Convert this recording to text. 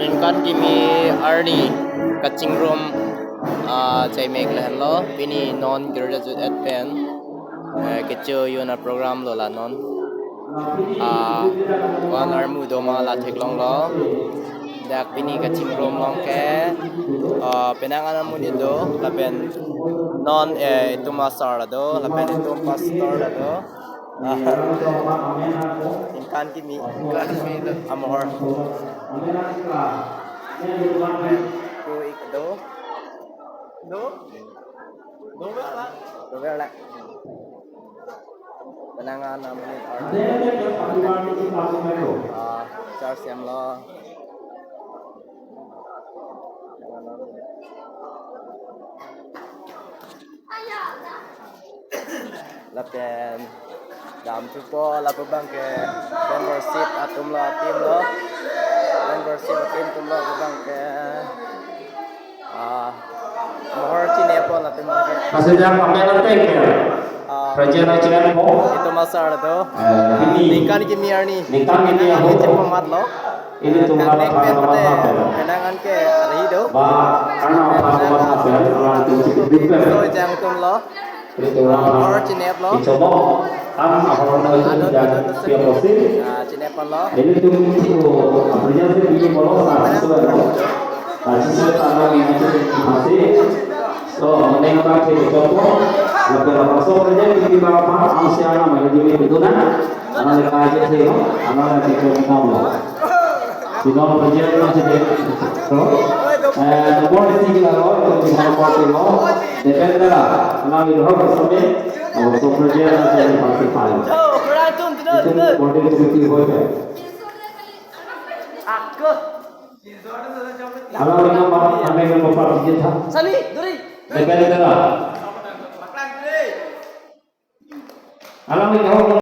Ninkan kimi Arni kaching room chai make lehan lo pini non graduate at pen kicho yuna program lo la non wan armu do ma la theklong lo dak pini kaching room long ke penangan amuni do la pen non itu master la do la pen itu pastor la do Ninkan kimi amor Cô ik đố về lại penangan namun Charles yang lo lapen dalam tupo lapu bang ke membership atum lo tim lo membership tim tum lo bang ke mohor cine po lapen ke Masih jangan pakai lantai ya. Kerajaan ajaran po. Itu masalah tu. Ini. Nikah ni kimi ni. Nikah ni dia Ini cepat mat lo. Ini tu Kan nek pen pada apa? kenangan ke hari itu. Karena apa orang tu Itu yang tum lo. Itu orang Mohor cine lo. dicoba orang itu dan dia proses. Cine pon lo. Ini tu kerajaan itu dia boleh Asal tanah yang masih so menengah ke contoh lebih masuk kerja di bawah Asia nama jadi betul kan anak aja sih anak lagi ke kamu sino kerja masih jadi so nomor tiga lo itu nomor tiga depende lah anak itu harus sampai so kerja masih pasti paling itu body itu boleh Kalau orang apa, anda yang bapak kerja tak? Sali, duri. Depende lah. Alam ini